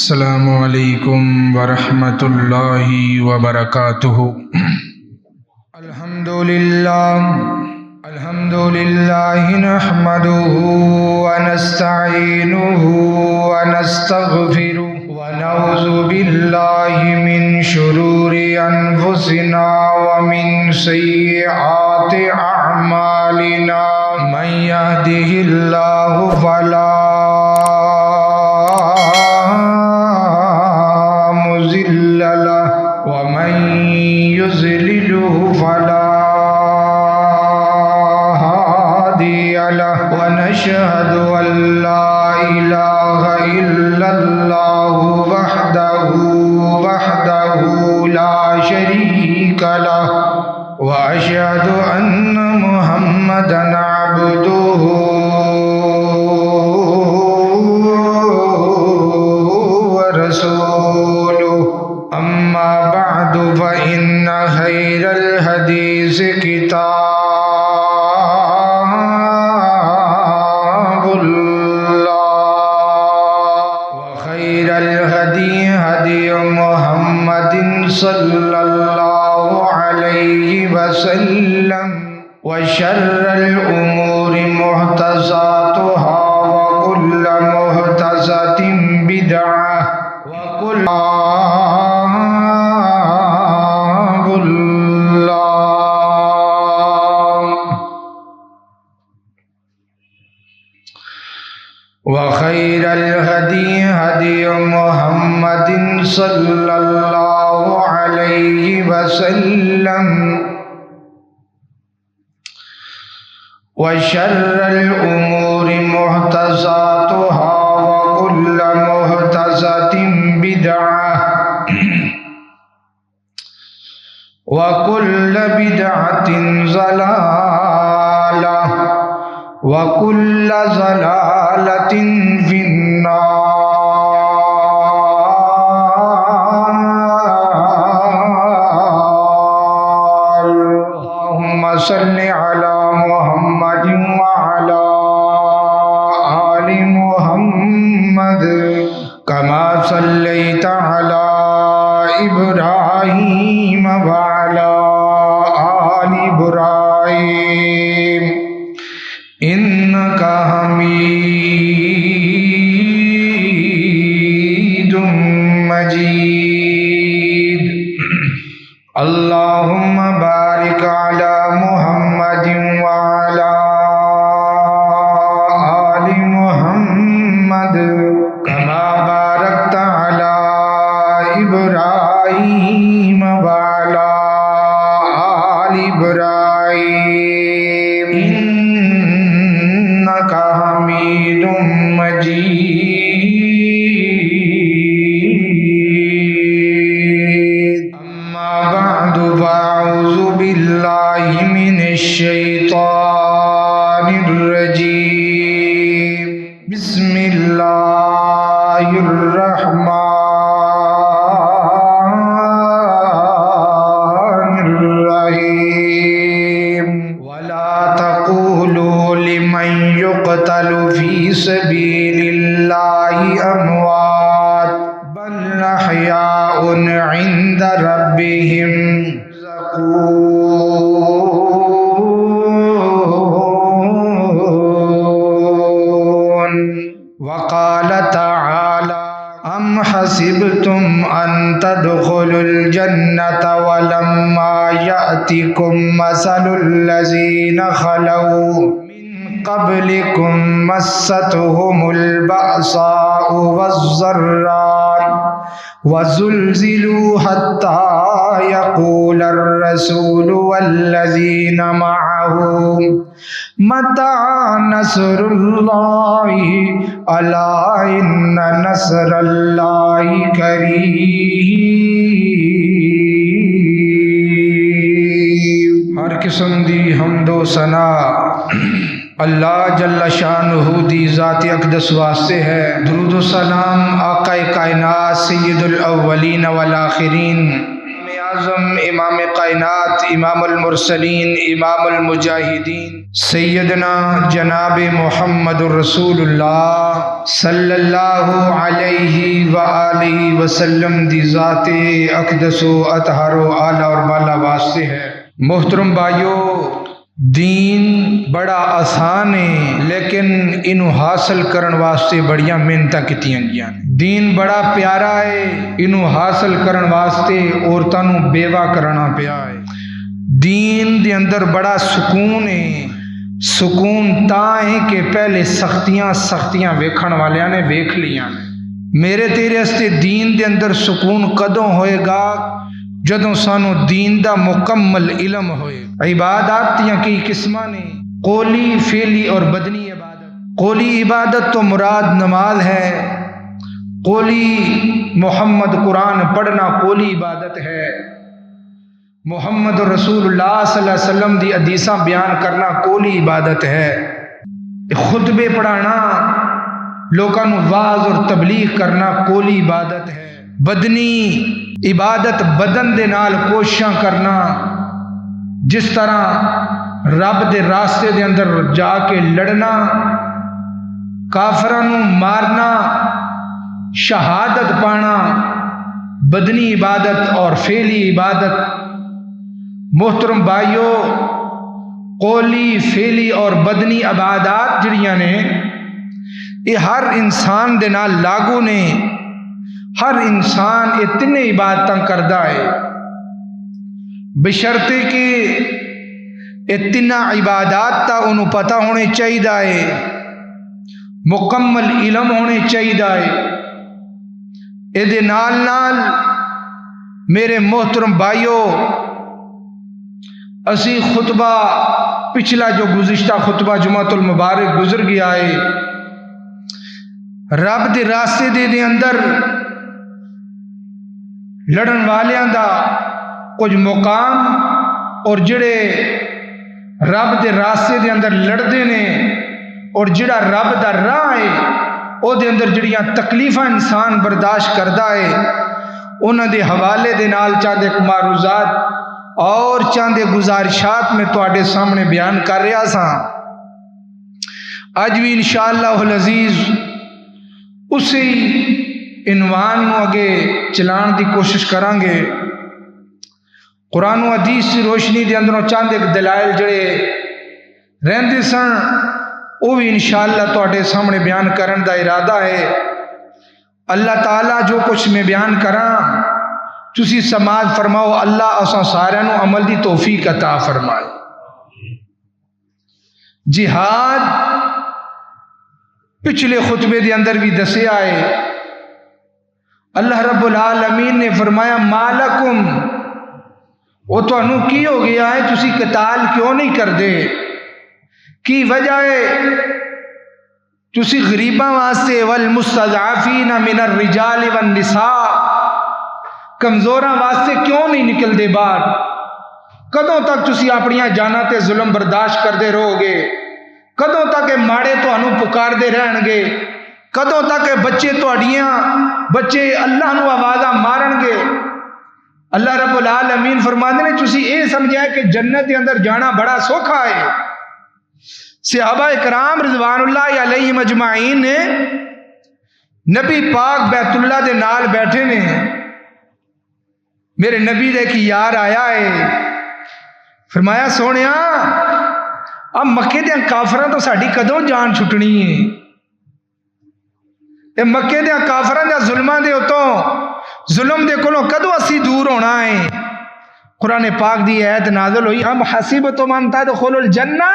السلام علیکم ورحمۃ اللہ وبرکاتہ۔ الحمد للہ نحمده ونستعینه ونستغفره ونعوذ باللہ من شرور انفسنا ومن سیئات اعمالنا، من یهده اللہ فلا مضل له ومن يضلله فلا هادي له، ونشهد أن لا إله إلا الله وحده لا شريك له، وأشهد أن محمدا عبده ورسوله، أما بعد فإن خير الحديث كتاب الله، وخير الهدي هدي محمد صلى الله عليه وسلم، وشر الأمور محدثاتها، وكل محدثة بدعة، وكل وخير الهدي هدي محمد صلى الله عليه وسلم، وشر الأمور محدثاتها، وكل محدثة بدعة، وكل بدعة ضلالة، وكل ضلالة في النار۔ اللهم صل على محمد وعلى آل محمد كما صليت على إبراهيم وعلى آل إبراهيم إنك حميد مجيد۔ اللهم بارك على محمد وعلى آل محمد كما باركت على إبراهيم وعلى آل إبراهيم إنك حميد مجيد۔ أما بعد فأعوذ بالله من الشيطان الرجيم، بسم الله الرحمن الرحيم۔ ولا تقولوا لمن يقتل في سبيل الله أموات، بل أحياء عند ربهم يرزقون۔ وقال تعالى: أم حسبتم أن تدخلوا الجنة ولما يأتكم مثل الذين خلوا من قبلكم مستهم البأساء والضراء وزلزلوا حتى يقول الرسول والذين معه متى نصر الله، ألا إن نصر الله قریب۔ ہر قسم دی حمد و ثنا اللہ جل شانہ دی ذات اقدس واسطے ہے۔ درود و سلام آقا کائنات سید الاولین والآخرین اعظم امام کائنات امام المرسلین امام المجاہدین سیدنا جناب محمد الرسول اللہ صلی اللہ علیہ وآلہ وسلم دی ذات اقدس و اطہر و اعلیٰ اور بالا واسطے ہے۔ محترم بھائیو، دین بڑا آسان ہے لیکن انہوں حاصل کرن واسطے بڑیاں محنتاں کیتیاں گیاں۔ دین بڑا پیارا ہے، انہوں حاصل کرن واسطے عورتاں نوں بیوہ کرنا پیا ہے۔ دین دے اندر بڑا سکون ہے، سکون تاں ہے کہ پہلے سختیاں ویکھن والیاں نے ویکھ لیاں۔ میرے تیرے استے دین دے اندر سکون کدوں ہوئے گا؟ جدوں سانو دین دا مکمل علم ہوئے۔ عبادات دیاں کئی قسماں نے، قولی، فعلی اور بدنی عبادت۔ قولی عبادت تو مراد نماز ہے، قولی محمد قرآن پڑھنا قولی عبادت ہے، محمد رسول اللہ صلی اللہ علیہ وسلم دی حدیثاں بیان کرنا قولی عبادت ہے، خطبے پڑھانا، لوکاں نوں واعظ اور تبلیغ کرنا قولی عبادت ہے۔ بدنی عبادت بدن دے نال کوششاں کرنا، جس طرح رب دے راستے دے اندر جا کے لڑنا، کافراں نوں مارنا، شہادت پانا، بدنی عبادت اور فعلی عبادت۔ محترم بھائیو، قولی، فعلی اور بدنی عبادات جڑیاں نے یہ ہر انسان دے نال لاگو نے۔ ہر انسان یہ تین عبادتاں کردا ہے، بشرطے کہ یہ تین عبادات تا انہوں پتہ ہونے چاہیے، مکمل علم ہونے چاہیے۔ یہ نال نال میرے محترم بھائیو، اسی خطبہ پچھلا جو گزشتہ خطبہ جمعۃ المبارک گزر گیا ہے، رب دے راستے دے اندر لڑن والیاں دا کچھ مقام اور جڑے رب دے راستے دے اندر لڑدے نے اور جڑا رب دا راہ ہے او دے اندر جڑیاں تکلیفاں انسان برداشت کردا ہے، انہاں دے حوالے دے نال چاندے معروضات اور چاندے گزارشات میں تواڈے سامنے بیان کر رہا سا۔ اج بھی انشاءاللہ العزیز اسی عنوان نو اگے چلان دی کوشش کران گے۔ قرآن و حدیث کی روشنی دے اندروں چند ایک دلائل جڑے رہندے سن وہ بھی انشاءاللہ تواڈے سامنے بیان کرن دا ارادہ ہے۔ اللہ تعالیٰ جو کچھ میں بیان کراں تسی سماعت فرماؤ، اللہ اساں سارے نو عمل دی توفیق عطا فرمائے۔ جہاد پچھلے خطبے دے اندر بھی دسیا ہے، اللہ رب العالمین نے فرمایا مالکم، وہ تو انہوں کی ہو گیا ہے، تسی قتال کیوں نہیں کر دے؟ کی وجہ ہے؟ تسی غریباں واسطے والمستضعفین من الرجال والنساء، کمزوراں واسطے کیوں نہیں نکل دے باہر؟ کدوں تک تسی اپنیاں جاناں تے ظلم برداشت کر دے رہو گے؟ کدوں تک ماڑے تو انہوں پکار دے رہن گے؟ کدوں تک بچے اللہ نو آوازاں مارن گے؟ اللہ رب العالمین فرماندے نے تسی اے سمجھا کہ جنت کے اندر جانا بڑا سوکھا ہے۔ صحابہ کرام رضوان اللہ علیہم اجمعین نے نبی پاک بیت اللہ دے نال بیٹھے نے، میرے نبی دے کی یار آیا ہے، فرمایا سونیا اب مکے دے کافراں تو ساڈی کدوں جان چھٹنی ہے؟ اے مکے دے کافراں دے ظلماں دے اتوں ظلم دے کولوں کدوں اسی دور ہونا ہے؟ قرآن پاک دی آیت نازل ہوئی، ام حسبتم ان تدخلوا الجنہ،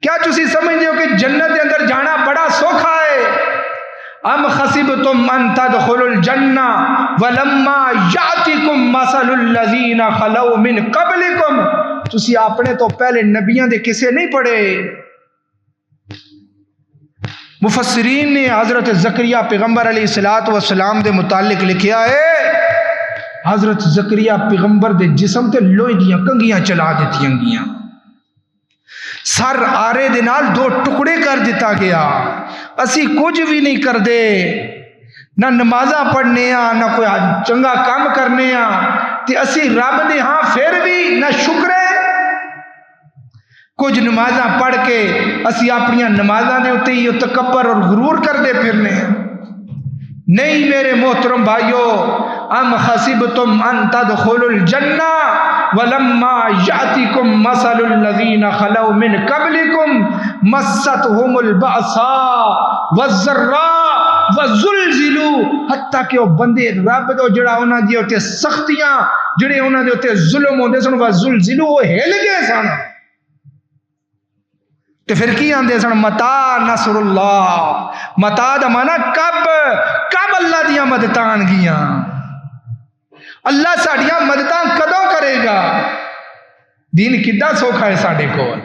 کیا تسی سمجھتے ہو کہ جنت دے اندر جانا بڑا سوکھا ہے؟ ام حسبتم ان تدخلوا الجنہ ولما یاتکم مثل الذین خلو من قبلکم، تسی اپنے تو پہلے نبیوں دے کسے نہیں پڑھے؟ مفسرین نے حضرت زکریا پیغمبر علیہ السلام دے متعلق لکھیا ہے، حضرت زکریا پیغمبر دے جسم تے لوہے دیاں کنگیاں چلا دیتیاں گیاں، سر آرے دے نال 2 ٹکڑے کر دیتا گیا، اسی کچھ بھی نہیں کر دے، نہ نمازاں پڑھنے نہ کوئی چنگا کام کرنے تے اسی رب دے ہاں پھر بھی نہ شکر ہے. کچھ نمازاں پڑھ کے اسی اپنی نمازاں دے اتے ہی تکبر اور غرور کرتے پھرنے ہیں. نہیں میرے محترم بھائیو، ام حسبتم ان تدخلوا الجنہ ولما یاتکم مثل الذین خلوا من قبلکم مستهم البأساء والضراء وزلزلوا، حتیٰ کہ وہ بندے رب دو جڑا انہاں دی اوتے سختیاں جڑے انہاں دے اوتے ظلم ہوندے سن وزلزلوا، وہ ہل گئے سن. کہ پھر کی آندے سن متا نصر اللہ، متا دا مانا کب اللہ دیاں مدداں آن گیاں، اللہ ساڈیاں مدداں کدوں کرے گا. دین کدہ سوکھا ہے ساڈے کول،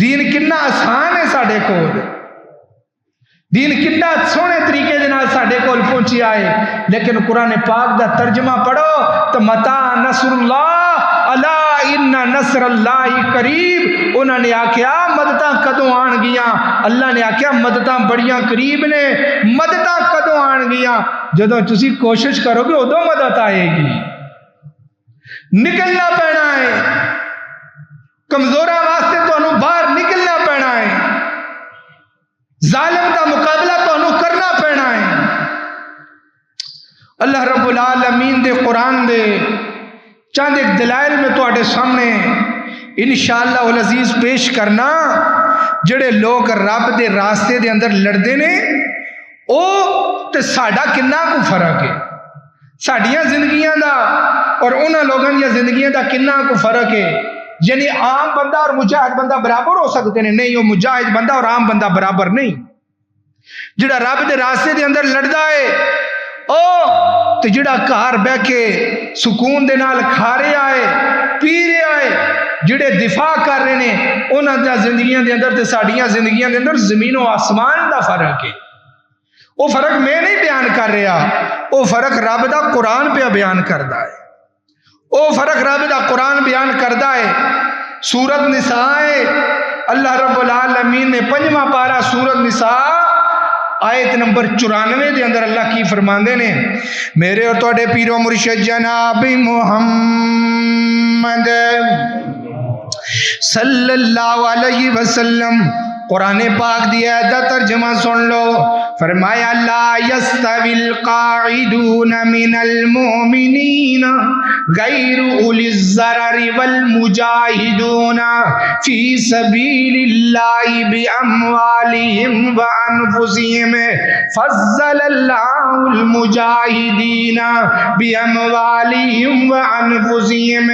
دین کنا آسان ہے ساڈے کول، دین کنا سونے طریقے دے نال ساڈے کول پہنچی آئے. لیکن قرآن پاک دا ترجمہ پڑھو تو متا نصر اللہ الا ان نصر اللہ قریب. انہوں نے آکھیا مدداں کدوں آن گیاں، اللہ نے آکھیا مدداں بڑیاں قریب نے. مدداں کدوں آن گیاں؟ جدوں تسی کوشش کرو گے ادوں مدد آئے گی. نکلنا پینا ہے، کمزوراں واسطے تانوں باہر نکلنا پینا ہے، ظالم کا مقابلہ تانوں کرنا پینا ہے. اللہ رب العالمین دے قرآن دے چند ایک دلائل میں تواڈے سامنے انشاءاللہ العزیز پیش کرنا. جڑے لوگ رب دے راستے دے اندر لڑدے نے او تے ساڈا کنا کو فرق ہے، ساڈیاں زندگیاں دا اور انہاں لوگاں دی زندگیاں دا کنا کو فرق ہے. یعنی عام بندہ اور مجاہد بندہ برابر ہو سکتے ہیں؟ نہیں، وہ مجاہد بندہ اور عام بندہ برابر نہیں. جڑا رب دے راستے دے اندر لڑدا ہے او تے جڑا گھر بہ کے سکون دے نال کھا رہا ہے پی رہا ہے، جڑے دفاع کر رہے ہیں انہاں دی زندگیاں دے اندر تے ساڈیاں زندگیاں دے اندر زمین و آسمان دا فرق ہے. وہ فرق میں نہیں بیان کر رہا، وہ فرق رب دا قرآن پہ بیان کردا ہے. وہ فرق رب دا قرآن بیان کردا ہے. سورت نساء ہے، اللہ رب العالمین نے 5واں پارہ سورت نساء آیت نمبر 94 دے اندر اللہ کی فرماندے نے، میرے اور تواڈے پیر و مرشد جناب محمد صلی اللہ علیہ وسلم قرآن پاک دی آیت دا ترجمہ سن لو. فرمایا لا یستوی القاعدون من المؤمنین غیر اولی الضرر والمجاہدون فی سبیل اللہ باموالہم وانفسہم فضل اللہ المجاہدین باموالہم وانفسہم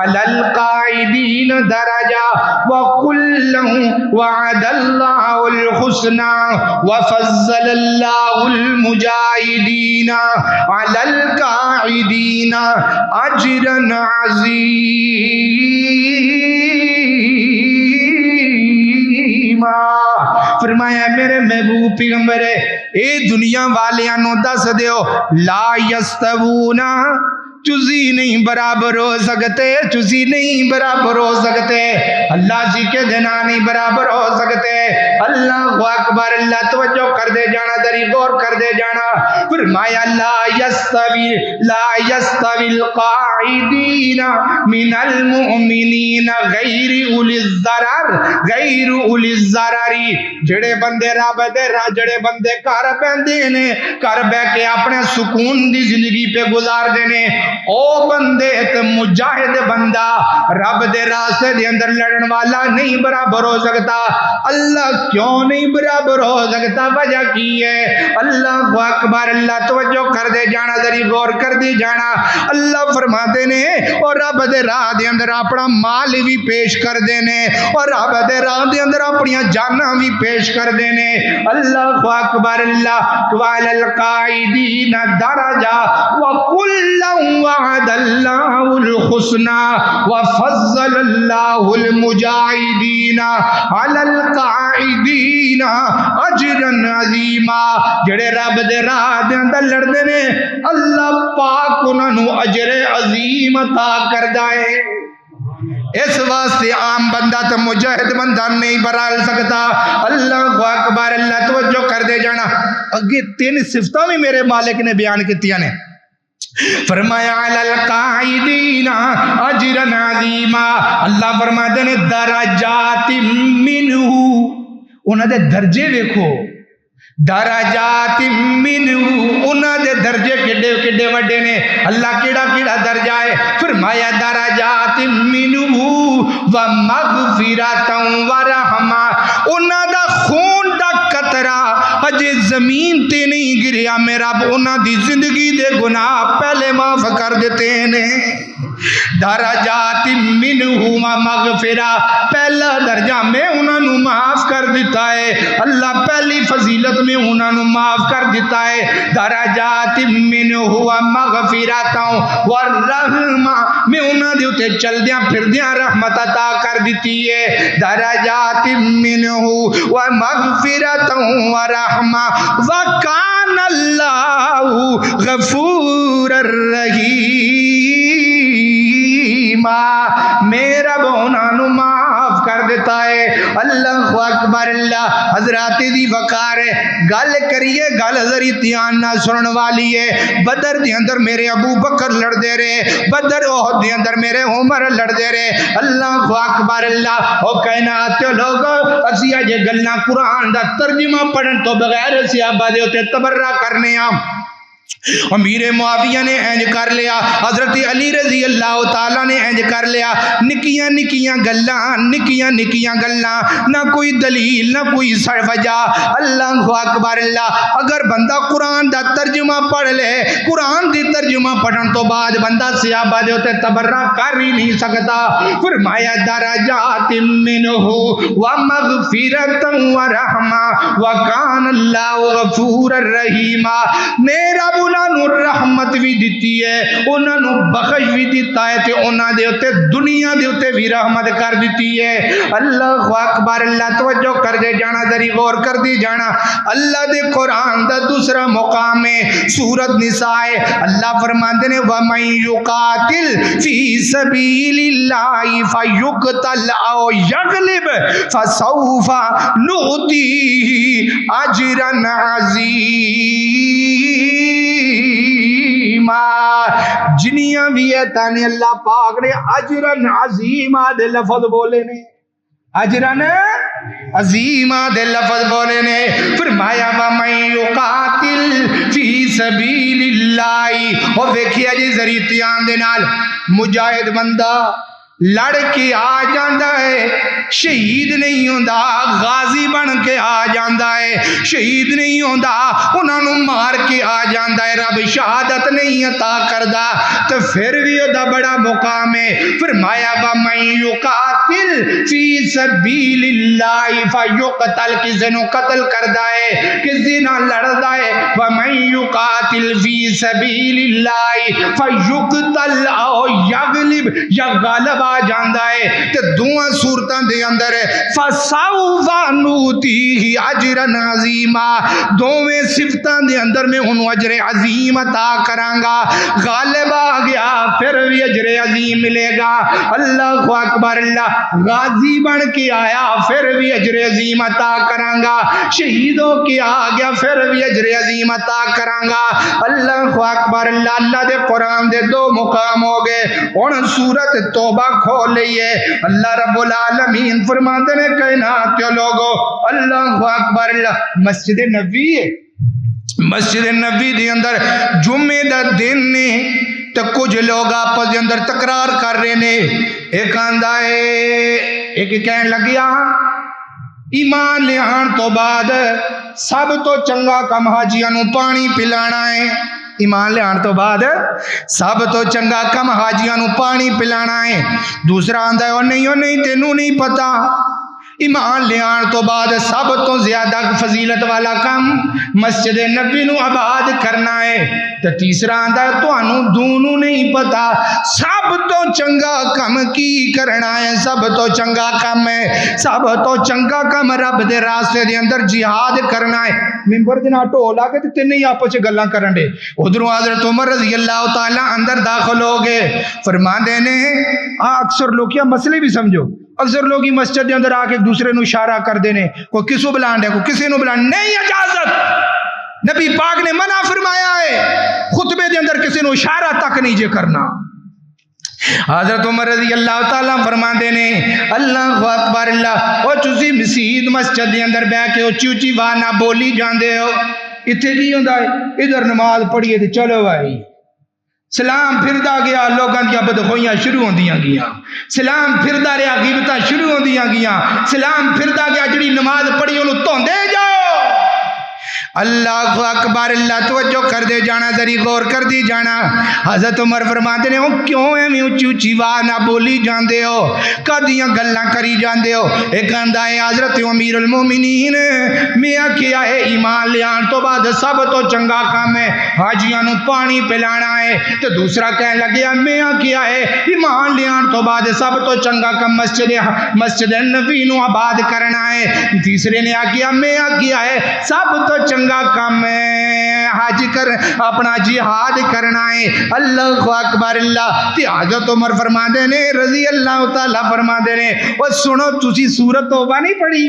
علی القاعدین درجہ وکلا وعد اللہ الحسنى وفضل اللہ المجاہدین علی القاعدین اجرا عظیما. فرمایا میرے محبوب پیغمبر اے دنیا والیاں نو دس دیو لا یستوون، چوزی نہیں برابر ہو سکتے، چوزی نہیں برابر ہو سکتے، اللہ جی کے دینا نہیں برابر ہو سکتے. اللہ اکبر، اللہ توجہ کر دے جانا، دری غور کر دے جانا. فرمایا لا یستوی القاعدین من المؤمنین غیر اولی الضرر، جڑے بندے رب دے جڑے بندے گھر بہندے نے، گھر بہ کے اپنے سکون دی زندگی پہ گزار دے نے، او بندے تے مجاہد بندہ رب دے راستے دے اندر لڑن والا نہیں برابر ہو سکتا. اللہ کیوں نہیں برابر ہو سکتا؟ وجہ کی ہے؟ اللہ اکبر، اللہ توجہ کر دے جانا، ذری غور کر دی جانا. اللہ فرماتے نے اور رب دے راہ دے اندر اپنا مال بھی پیش کر دینے، اور رب دے راہ دے اندر اپنی جاناں بھی پیش کر دینے. اللہ اکبر، اللہ وعلی القاعدین درجہ وکلا وعد اللہ الحسنى وفضل اللہ المجاہدین علی القاعدین اجرا عظیما. جڑے رب دے راہ دے اندر لڑدے نے اللہ پاک انہاں نو اجر عظیم عطا کردا ہے. اس واسطے عام بندہ تو مجاہد بندہ نہیں برال سکتا. اللہ اکبر، اللہ توجہ کر دے جانا. اگے 3 صفتاں بھی میرے مالک نے بیان کیتیاں نے. فرمایا علی القائدین اجرا عظیما، اللہ فرماتے نے درجات منہ، انہاں دے درجے ویکھو، درجات منہ، انہاں دے درجے کڈے کڈے وڈے نے، اللہ کیڑا کیڑا درجہ ہے، فرمایا درجات منہ ومغفرۃ ورحمہ، انہاں دا خون دا قطرہ اجے زمین تے نہیں گریا، میرا رب انہاں دی زندگی دے گناہ پہلے معاف کر دیتے ہیں۔ درجات منہ ومغفرہ، پہلا درجہ میں انہاں نو معاف کر دیتا ہے، اللہ پہلی فضیلت میں انہاں نو معاف کر دیتا ہے۔ درجات منہ ومغفرۃ ورحمہ، میں انہاں دے اوتے چلدیاں پھردیاں رحمت عطا کر دیتی ہے۔ درجات منہ ومغفرۃ ورحمہ وکان اللہ غفور الرحیم، میرا بونا نو معاف کر دیتا ہے۔ اللہ اکبر، اللہ حضرات دی وقار ہے، گل کریے گل ذری دھیان نہ سنن والی ہے۔ بدر دے اندر میرے ابو بکر لڑ دے رہے، بدر احد دے اندر میرے عمر لڑ دے رہے، اللہ اکبر اللہ۔ او کائنات لوگو، اسی اج گلاں قرآن دا ترجمہ پڑھن تو بغیر صحابہ دے اوتے تبرہ کرنے ہاں۔ امیر معاویہ نے انج کر لیا، حضرت علی رضی اللہ تعالیٰ نے انج کر لیا، نکیاں نکیاں گلاں، نکیاں نکیاں گلاں، نہ کوئی دلیل نہ کوئی وجہ۔ اللہ اکبر اللہ، اگر بندہ قرآن دا ترجمہ پڑھ لے، قرآن دی ترجمہ پڑھن تو بعد بندہ صحابہ دے ہوتے تبرہ کر ہی نہیں سکتا۔ فرمایا درجات منہ ومغفرۃ ورحمہ وکان اللہ غفور الرحیم، میرا انہاں نو رحمت بھی دیتی ہے، انہاں نو بخش بھی دیتا ہے، تے انہاں دے اوتے دنیا دے اوتے بھی رحمت کر دیتی ہے۔ اللہ اکبر اللہ، توجہ کر دے جانا، ذری غور کر دی جانا۔ اللہ دے قرآن دا دوسرا مقام ہے سورۃ نساء ہے، اللہ فرماتے نے وَمَن يُقَاتِلْ فِي سَبِيلِ اللَّهِ فَيُقْتَلْ أَوْ يَغْلِبْ فَسَوْفَ نُؤْتِيهِ أَجْرًا عَظِيمًا۔ جنیاں بھی ہے تانے اللہ پاک نے اجرن عظیمہ دے لفظ بولے نے، اجرن عظیمہ دے لفظ بولے نے۔ فرمایا وَمَن يُقَاتِلْ فِي سَبِيلِ اللَّهِ، اور دیکھئے جی ذریعیان دے نال مجاہد بندہ لڑ کے آ جاندہ ہے، شہید نہیں ہوندا، غازی بن کے آ جاندہ ہے، شہید نہیں ہوندا، انہاں نو مار کے آ جاندہ ہے، رب شہادت نہیں عطا کردہ، تو پھر بھی دا بڑا مقام ہے۔ فرمایا وَمَن يُقَاتِلْ فِي سَبِيلِ اللَّهِ فَيُقْتَلْ، کسی نو قتل کردہ ہے، کسی نہ لڑدہ ہے، وَمَن يُقَاتِلْ فِي سَبِيلِ اللَّهِ فَيُقْتَلْ أَوْ يَغْلِبْ، یا غالب آ جاندہ ہے، تے دعا صورتاں دے اندر ہے فَسَوْفَ نُؤْتِيهِ أَجْرًا عَظِيمًا، دوویں صفتاں دے اندر میں انہوں اجر عظیم عطا کرانگا، غالب آ گیا پھر بھی اجر عظیم ملے گا۔ اللہ اکبر اللہ، غازی بن کے آیا پھر بھی اجر عظیم عطا کرانگا، شہید ہو کے آ گیا پھر بھی اجر عظیم عطا کرانگا۔ اللہ اکبر اللہ، اللہ دے قرآن دے دو مقام ہو گئے۔ ان سورت توبہ کھول لئیے، اللہ رب العالمین فرماتے ہیں کائنات کے لوگو، اللہ اکبر اللہ، مسجد نبی ہے، مسجد نبی دے اندر جمعہ دا دن نے تو کچھ لوگ آپس دے اندر تکرار کر رہے نے، ایک آندہ ہے، ایک کہنے لگیا ایمان لے آن تو بعد سب تو چنگا کم حاجیاں نو پانی پلانا ہے، ایمان لے آن تو بعد سب تو چنگا کم حاجیاں نو پانی پلانا ہے۔ دوسرا آندہ ہے او نہیں تینوں نہیں پتا، ایمان لے آن تو بعد سب تو زیادہ فضیلت والا کم مسجد نبی نو آباد کرنا ہے۔ تو تیسرا آندہ ہے تو انہوں دونوں نہیں پتا، سب تو چنگا کم کی کرنا ہے، سب تو چنگا کم ہے، سب تو چنگا کم رب دے راستے دے اندر جہاد کرنا ہے۔ ممبر دن آٹو ہو لاگے تو تین ہی آپس گلاں کرن دے، ادھروں حضرت عمر رضی اللہ تعالیٰ اندر داخل ہو گئے، فرمان دینے اکثر لوگ کیا مسئلے بھی سمجھو، اکثر لوگ مسجد دے اندر آ کے ایک دوسرے نو اشارہ کر دینے، کوئی کسو بلان دے کوئی کسی نو بلان، نہیں اجازت، نبی پاک نے منع فرمایا ہے خطبے دے اندر کسی کسی نو اشارہ تک نہیں جے کرنا. حضرت عمر رضی اللہ تعالیٰ فرماندے نے اللہ اکبر اللہ. او تسی مسجد مسجد دے اندر بیٹھ کے اچھی اچھی واہ نہ بولی جاندے ہو, اتنے کی ہوندا ہے ادھر نماز پڑھیے تے چلو بھائی. سلام پھردا گیا, لوگاں دیاں بدخوئیاں شروع ہوندیاں گیاں. سلام پھردا رہیا, غیبتاں شروع ہوندیاں گیاں. سلام پھردا گیا, جڑی نماز پڑھی اونوں دھوندے جاؤ. اللہ اکبر اللہ. توجہ کر دے جانا, ذری غور کر دی جانا. حضرت عمر فرماتے نے وہ کیوں ایویں اچھی اچھی واہ نہ بولی جاندے ہو, کدیاں گلاں کری جاندے ہو. ایک آندا ہے حضرت امیر المومنین میں آکھیا ہے ایمان لیان تو بعد سب تو چنگا کام ہے حاجیاں نو پانی پلانا ہے. تے دوسرا کہنے لگیا میں آکھیا ہے ایمان لیان تو بعد سب تو چنگا کام مسجد نبی نو آباد کرنا ہے. تیسرے نے آکھیا میں آکھیا ہے سب تو چنگا کام ہے حج کر اپنا جہاد کرنا ہے. اللہ اکبر اللہ. تے حضرت عمر فرماندے نے رضی اللہ تعالی فرماندے نے او سنو تسی سورۃ توبہ نہیں پڑھی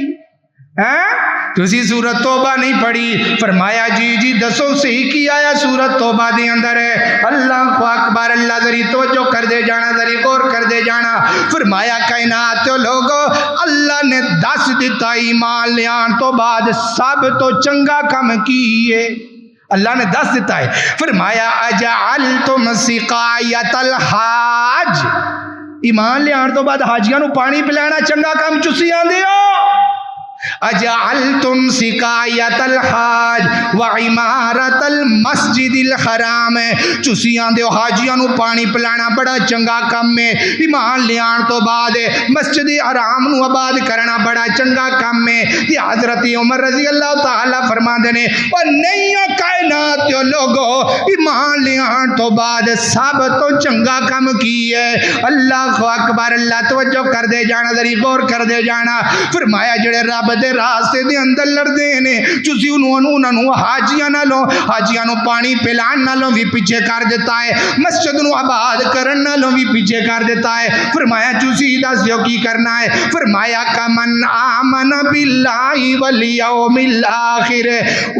تسی سورۃ توبہ نہیں پڑھی؟ فرمایا جی جی دسو صحیح کی آیا سورۃ توبہ دے اندر ہے. اللہ اکبر اللہ. ذری توجہ کر دے جانا, ذری غور کر دے جانا. فرمایا کائنات لوگو اللہ نے دس دیتا ایمان لیان تو بعد سب تو چنگا کم کیے. اللہ نے دس دیتا ہے. فرمایا اجعلتم سقایت الحاج, ایمان لیان تو بعد حاجیاں نو پانی پلانا چنگا کم چسی آندے ہو. اجعلتم سقایت الحاج وعمارت المسجد الحرام, چسی آندے ہو حاجیاں نو پانی پلانا بڑا چنگا کم ہے. ایمان لیان تو بعد مسجد حرام نو آباد کرنا بڑا چنگا کم ہے. یہ حضرت عمر رضی اللہ تعالی فرماندے نے اور نہیں ہو کائنات لوگو ایمان لیان تو بعد سب تو چنگا کم کی ہے. اللہ اکبر اللہ. توجہ کر دے جانا, ذری غور کر دے جانا. فرمایا جڑے رب دے راستے دے اندر لڑدے نے تسی انہوں حاجیاں نو پانی پلان نالوں بھی پیچھے کر دیتا ہے, مسجد نو آباد کرن نالوں بھی پیچھے کر دیتا ہے. فرمایا تسی دسو کی کرنا ہے؟ فرمایا کمن آمن باللہ والیوم الآخر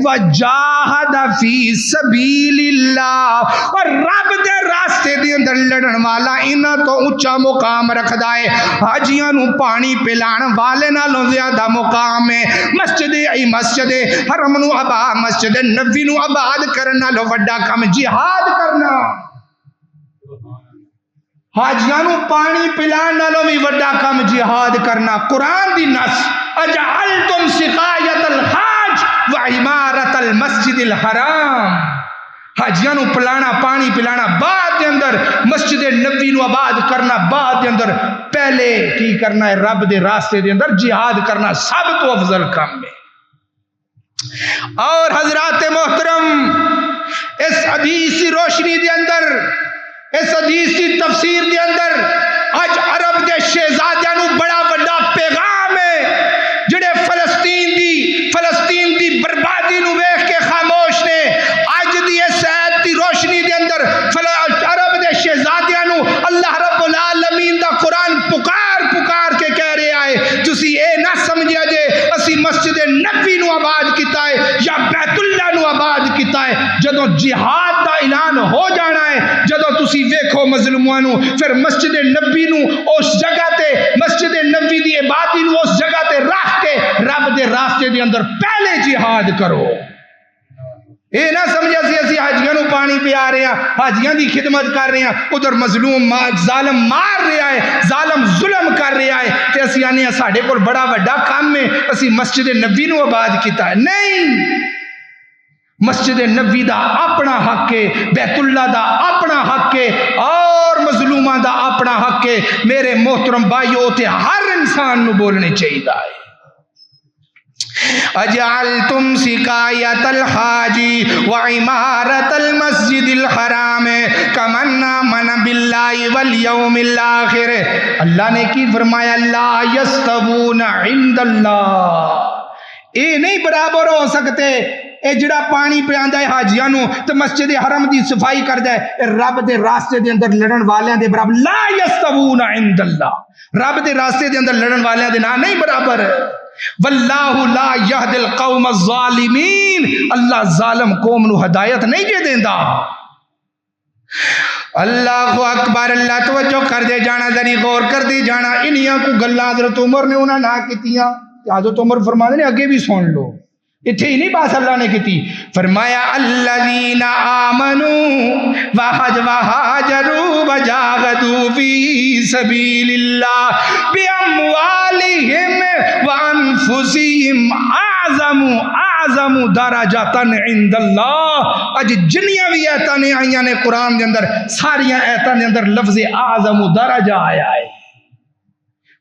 وجاہد فی سبیل اللہ. اور رب دے راستے دے اندر لڑن والا انہاں تو اونچا مقام رکھدا ہے, حاجیاں نو پانی پلان والے نالوں زیادہ مقام ہے. مسجد حرم نو آباد, مسجد نبی نو آباد کرنا لو وڈا کم جہاد کرنا. حاجیاں نو پانی پلان نالوں بھی وڈا کم جہاد کرنا. قرآن دی نص اجعلتم سقایت الحاج وعمارت المسجد الحرام, حاجیاں نو پلانا پانی پلانا بعد دے اندر, مسجد نبی نو آباد کرنا بعد دے اندر, پہلے کی کرنا ہے رب دے راستے دے اندر جہاد کرنا سب تو افضل کام ہے. اور حضرات محترم اس حدیث کی روشنی دے اندر, اس حدیث کی تفسیر دے اندر اج عرب دے شہزادیاں نو بڑا بڑا پیغام ہے جڑے فلسطین دی بربادی نو ویکھ کے خاموش نے. اج دی اس آیت دی روشنی دے اندر عرب دے شہزادیاں نو اللہ رب العالمین دا قرآن پکار کے کہہ رہا ہے تسی اے نہ سمجھیا جے اسی مسجد نبی نو آباد کیتا ہے یا بیت اللہ نو آباد کیتا ہے. جدوں جہاد دا اعلان ہو جانا ہے, جدوں تسی ویکھو مظلوماں نو, پھر مسجد نبی نو اس جگہ تے, مسجد نبی دی عبادت نو اس جگہ تے رکھ کے رب دے راستے دے اندر پہلے جہاد کرو. اے نہ سمجھا اسی حاجیاں نو پانی پیا رہے ہیں, حاجیاں دی خدمت کر رہے ہیں, ادھر مظلوم ظالم مار رہا ہے, ظالم ظلم کر رہا ہے, تے اسی آنے ساڈے کول بڑا وڈا کام ہے اسی مسجد نبی نو آباد کیتا ہے. نہیں, مسجد نبی دا اپنا حق ہے, بیت اللہ دا اپنا حق ہے, اور مظلوماں دا اپنا حق ہے. میرے محترم بھائیو تے ہر انسان نو بولنے چاہیے. اجعلتم سقایت الحاج وعمارت المسجد الحرام کمن آمن باللہ والیوم الآخر. اللہ نے کی فرمایا لا یستوون عند اللہ, اے نہیں برابر ہو سکتے. اے جڑا پانی پیاندا ہے حاجیاں نو تے مسجد حرم دی صفائی کردا ہے, اے رب دے راستے دے اندر لڑن والیاں دے برابر. لا یستوون عند اللہ, رب دے راستے دے اندر لڑن والیاں دے نام نہیں برابر. واللہ لا یہد القوم الظالمین, اللہ ظالم قوم نو ہدایت نہیں جے دیندا. اللہ اکبر، اللہ توجہ کر دے جانا، ذری غور کر دے جانا. انہیاں کو گلاں حضرت عمر نے انہاں نہ کیتیاں. حضرت عمر فرماندے نے اگے بھی سن لو، اتھے ہی نہیں بس اللہ نے کیتی. فرمایا الذین آمنوا وہاجروا وجاہدوا فی سبیل اللہ باموالہم وانفسہم اعظم درجۃ عند اللہ. اج جنیاں بھی ایتاں نے آئیاں نے قرآن دے اندر، ساریاں ایتاں دے اندر لفظ اعظم درجہ آیا ہے.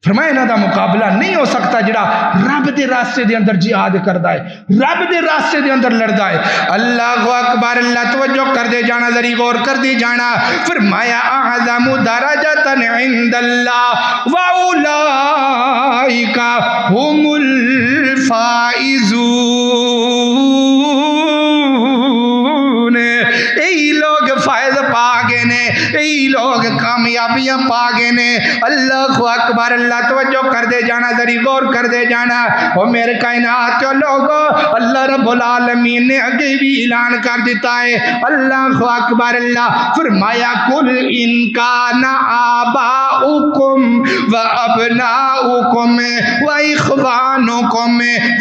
فرمایا انہاں دا مقابلہ نہیں ہو سکتا جڑا رب دے راستے دے اندر جہاد کردا ہے، رب دے راستے دے اندر لڑدا ہے. اللہ اکبر، اللہ توجہ کر دے جانا، ذری غور کر دے جانا. فرمایا اعظم درجۃ عند اللہ واولئک هم الفائزون. یہی لوگ فائز پا گئے نے، یہی لوگ کامیابیاں پا گئے نے. اللہ اکبر، اللہ توجہ کر دے جانا، ذری غور کر دے جانا. او میرے کائنات کے لوگو، اللہ رب العالمین نے اگے بھی اعلان کر دیتا ہے. اللہ اکبر، اللہ فرمایا قل ان کان آباؤکم و ابناؤکم و اخوانکم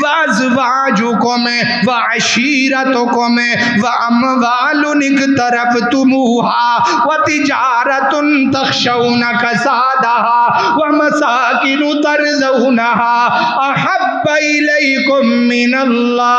و ازواجکم و عشیرتکم و اموال اقترفتموها و تجارت تخشون کسادها و مساکن ترضونها احب الیکم من اللہ.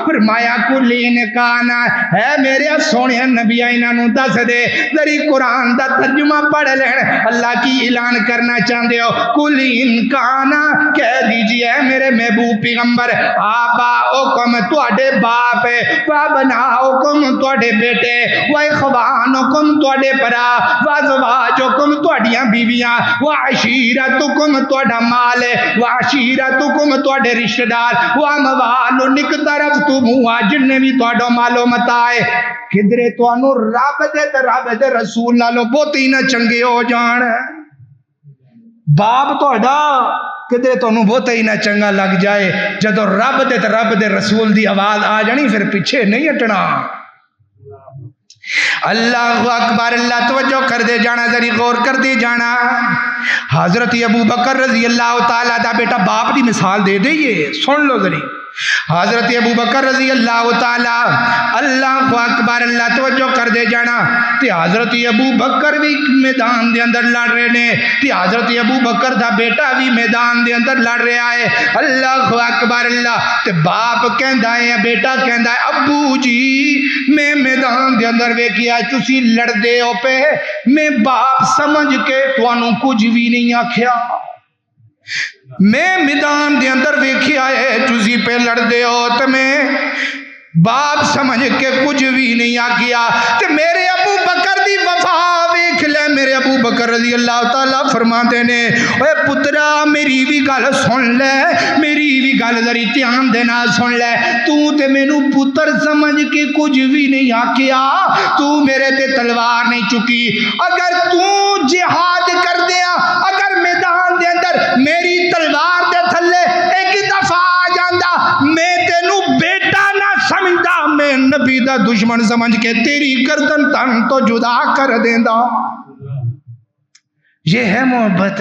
فرمایا کل ان کانا، ہے میرے سونے نبی انہاں نوں دس دے، ذری قرآن دا ترجمہ پڑھ لین. اللہ کی اعلان کرنا چاہتے ہو؟ کل ان کانا، کہہ دیجئے میرے محبوب پیغمبر، آباؤکم تواڈے باپ، وابناؤکم تواڈے بیٹے، واخوانکم تواڈے بھرا، وازواجکم تواڈیاں بیویاں، وعشیرتکم تواڈا مال، وعشیرتکم تواڈے رشتہ دار، واموال اقترفتموها جننے بھی تواڈا مالو متا ہے. کدرے تانوں رب دے تے رب دے رسول نالوں بہت ہی نہ چنگے ہو جان. باپ تہاڈا کدرے تانوں بہت ہی نہ چنگا لگ جائے، جدوں رب دے تے رب دے رسول دی آواز آ جانی پھر پیچھے نہیں ہٹنا. اللہ اکبر، اللہ توجہ کر دے جانا، ذری غور کر دے جانا. حضرت ابو بکر رضی اللہ تعالیٰ دا بیٹا باپ دی مثال دے دئیے، سن لو ذری. حضرت ابو بکر رضی اللہ تعالیٰ، اللہ اکبر، اللہ توجہ کر دے جانا. تے حضرت ابو بکر بھی میدان دے اندر لڑ رہے نے، تے حضرت ابو بکر دا بیٹا بھی میدان دے اندر لڑ رہا ہے. اللہ اکبر، اللہ. تے باپ کہندا ہے، بیٹا کہندا ہے ابو جی میں میدان دے اندر ویکھیا تسی لڑ دے ہو پے، میں باپ سمجھ کے تانوں کچھ بھی نہیں آکھیا. میں میدان دے اندر ویکھیا ہے تسی پہ لڑ دے ہو تے میں باپ سمجھ کے کچھ بھی نہیں آکھیا. تے میرے ابو بکر دی وفا ویکھ لے. میرے ابو بکر رضی اللہ تعالیٰ فرماتے نے، اے پترا میری بھی گل سن لے، میری بھی گل ذری دھیان دے نال سن لے. تو تے مینوں پتر سمجھ کے کچھ بھی نہیں آکھیا، تو میرے تے تلوار نہیں چکی. اگر تو جہاد کر دیا، اگر میدان دے اندر میری تلوار دے تھلے ایک دفعہ آ جاندا، میں تینوں بیٹا نہ سمجھدا، میں نبی دا دشمن سمجھ کے تیری گردن تن تو جدا کر دیندا. یہ ہے محبت.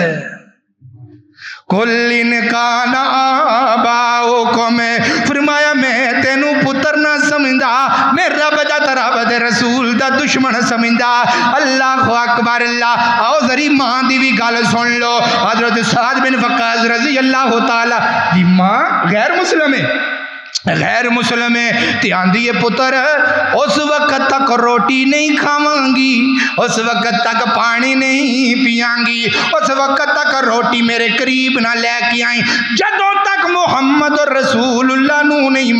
کل ان کان آباؤکم، فرمایا میں تینوں پتر نہ سمجھدا، میں رب دا تے رب دے رسول دا دشمن سمجھدا. اللہ اکبر، اللہ. آؤ ذری ماں دی بھی گل سن لو. حضرت سعد بن وقاص رضی اللہ تعالی دی ماں غیر مسلم ہے، غیر مسلم ہے. تے آندی ہے پتر اس وقت تک روٹی نہیں کھاواں گی، اس وقت تک پانی نہیں پیاں گی، اس وقت تک روٹی میرے قریب نہ لے کے آئیں جدوں تک محمد رسول اللہ نو نہیں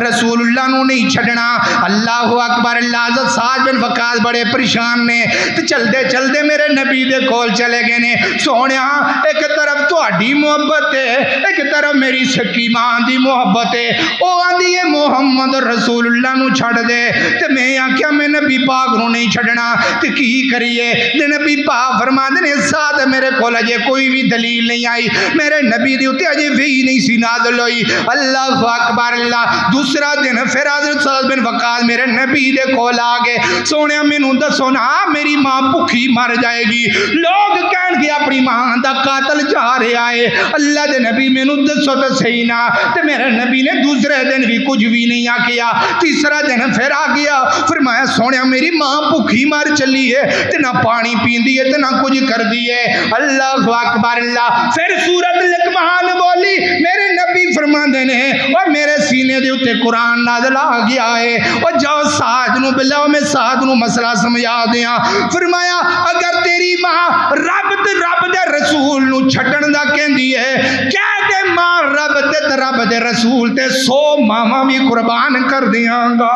رسول اللہ نو نہیں چھڑنا. اللہ اکبر، اللہ. حضرت سعد بن وقاص بڑے پریشان نے تے چلدے چلدے میرے نبی دے کول چلے گئے نے. سونیا ایک طرف تہاڈی محبت ہے، ایک طرف میری سکی ماں دی محبت ہے. او آندی ہے محمد رسول اللہ نو چھڑ دے. تے میں آکھیا میں نبی پاک نو نہیں چھڑنا تے کی کریے؟ تے نبی پاک فرماندے نے سعد میرے کول اجے کوئی بھی دلیل نہیں آئی، میرے نبی دی اوتے اجے وحی نہیں سی سی نازل ہوئی. اللہ اکبر اللہ. دوسرا دن پھر حضرت سعد بن وقاص میرے نبی دے کول آ گئے. سونے مینوں دسو نا میری ماں بھوکھی مر جائے گی, لوگ کہن گے اپنی ماں دا قاتل جا رہا ہے, اللہ دے نبی مینوں دسو تے صحیح نا. تے میرے نبی نے دوسرے دن بھی کچھ بھی نہیں آکھیا. تیسرا دن پھر آ گیا, فرمایا سونے میری ماں بھوکھی مر چلی ہے تے نہ پانی پیندی ہے تے نہ کچھ کردی ہے. اللہ اکبر اللہ. پھر سورۃ لقمان بولی. میرے نبی فرماندے نے اور میرے سینے دے اوتے قرآن نازل آ گیا ہے, اور جاؤ سعد نو بلاؤ میں سعد نو مسئلہ سمجھا دیاں. فرمایا اگر تیری ماں رب دے رسول نو چھڈن دا کہندی ہے, کہہ دے ماں رب دے رسول تے 100 ماواں بھی قربان کر دیاں گا.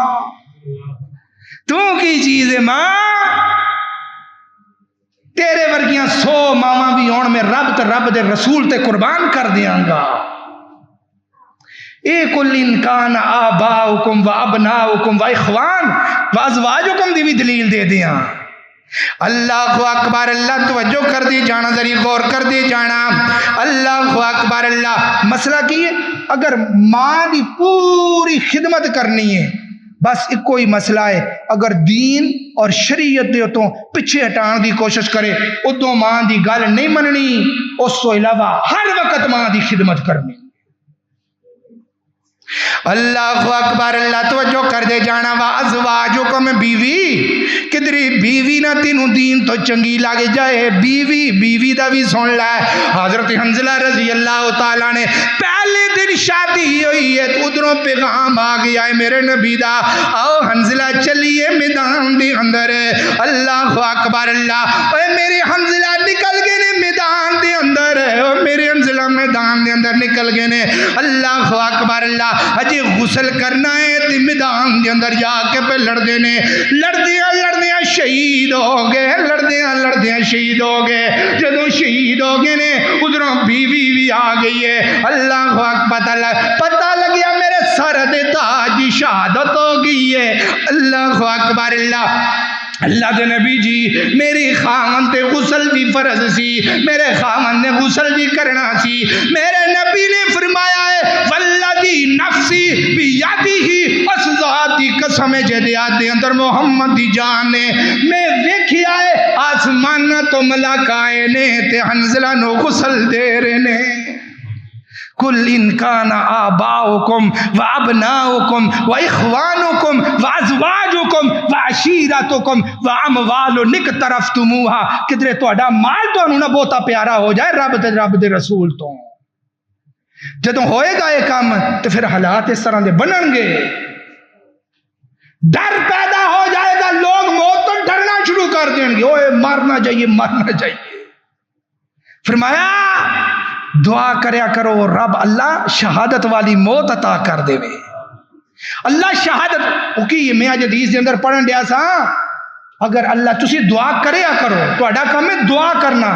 تو کی چیز ہے ماں, تیرے ورگیاں 100 ماواں بھی ہون میں رب دے رسول تے قربان کر دیاں گا. اے کل انکان آباؤکم و ابناؤکم و اخوان و ازواجکم دی بھی دلیل دے دیاں. اللہ اکبر اللہ. توجہ کر دی جانا, ذری غور کر دی جانا. اللہ اکبر اللہ. مسئلہ کی ہے, اگر ماں دی پوری خدمت کرنی ہے, بس ایک کوئی مسئلہ ہے, اگر دین اور شریعت دے تو پیچھے ہٹان دی کوشش کرے, ادوں ماں دی گل نہیں مننی, اس تو علاوہ ہر وقت ماں دی خدمت کرنی. اللہ اکبر اللہ. توجہ کر دے جانا. وازواجکم بیوی, کدری بیوی نہ تینوں دین تو چنگی لگ جائے, بیوی دا بھی سن لے. حضرت حنظلہ رضی اللہ تعالیٰ نے پہلے دن شادی ہوئی ہے, تو ادھروں پیغام آ گیا ہے میرے نبی دا, آؤ حنظلہ چلیے میدان دے اندر. اللہ اکبر اللہ. اے میرے حنظلہ نکل گئے نے میدان دے اندر, میرے حنظلہ میدان دے اندر نکل گئے نے. اللہ اکبر اللہ. اجے غسل کرنا ہے تے میدان دے اندر جا کے پہ لڑدے نے, لڑدیاں شہید ہو گئے, لڑدیاں شہید ہو گئے. جدوں شہید ہو گئے نے ادھروں بیوی بھی آ گئی ہے. اللہ اکبر, پتہ لگیا میرے سر دے تاج دی شہادت ہو گئی ہے. اللہ اکبر اللہ. اللہ دے نبی جی میری خاوند تے غسل بھی فرض سی, میرے خاوند نے غسل بھی کرنا سی. میرے نبی نے فرمایا ہے والذی نفسی بیدہ, اس ذات دی قسم ہے جے دے اندر محمد دی جان نے, میں ویکھیا ہے آسمان تو ملائکہ آئے نے تے حنظلہ نو غسل دے رہے نے. کل انکان آباؤکم و ابناؤکم و اخوانکم و ازواجکم و عشیرتکم و اموال اقترفتموها, کدرے تہاڈا مال تانوں نہ بہتا پیارا ہو جائے رب دے رسول تو. جدوں ہوئے گا یہ کام تو پھر حالات اس طرح دے بنن گے, ڈر پیدا ہو جائے گا, لوگ موت تو ڈرنا شروع کر دیں گے, اوے مرنا چاہیے. فرمایا دعا کریا کرو رب اللہ شہادت والی موت عطا کر دے. اللہ شہادت کی میں آج حدیث دے اندر پڑھن دیا سا, اگر اللہ تسی دعا کریا کرو, تہاڈا کام ہے دعا کرنا.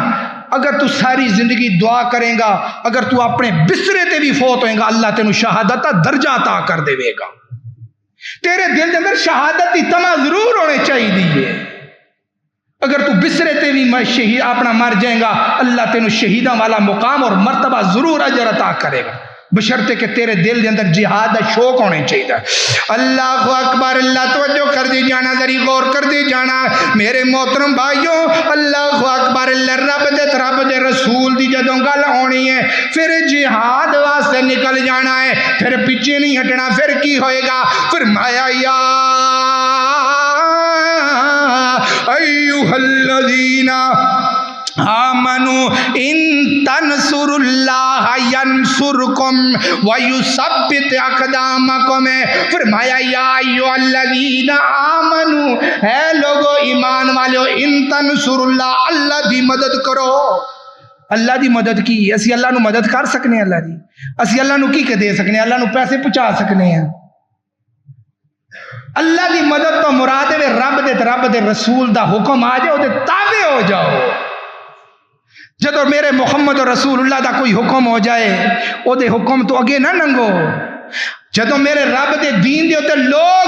اگر تو ساری زندگی دعا کرے گا, اگر تو اپنے بسترے تے بھی فوت ہوئے گا, اللہ تینوں شہادت دا درجہ عطا کر دے گا. تیرے دل دے اندر شہادت دی تمنا ضرور ہونے چاہیے. اگر تو بسرے تے بھی شہید اپنا مر جائے گا, اللہ تینوں شہیداں والا مقام اور مرتبہ ضرور اجر عطا کرے گا, بشرطے کہ تیرے دل دے اندر جہاد دا شوق ہونے چاہیے. اللہ اکبر اللہ. توجہ کر دی جانا, ذری غور کر دی جانا میرے محترم بھائیوں. اللہ اکبر اللہ. رب دے رسول دی جدوں گل ہونی ہے پھر جہاد واسطے نکل جانا ہے, پھر پیچھے نہیں ہٹنا. پھر کی ہوئے گا؟ فرمایا یا ایھا الذین آمنوا ان تنصروا اللہ ینصرکم ویثبت اقدامکم. فرمایا یا ایھا الذین آمنوا, اے لوگو ایمان والو, ان تنصروا اللہ, اللہ دی مدد کرو. اللہ دی مدد کی اسی اللہ نو مدد کر سکنے, اللہ دی اسی اللہ نو کی دے سکنے, اللہ نو پیسے پہنچا سکنے ہیں. اللہ دی مدد تو مراد ہے رب دے رسول دا حکم آ جاؤ تے تابع ہو جاؤ. جدو میرے محمد رسول اللہ دا کوئی حکم ہو جائے او دے حکم تو اگے نہ ننگو. جدو میرے رب دے دین دے تے لوگ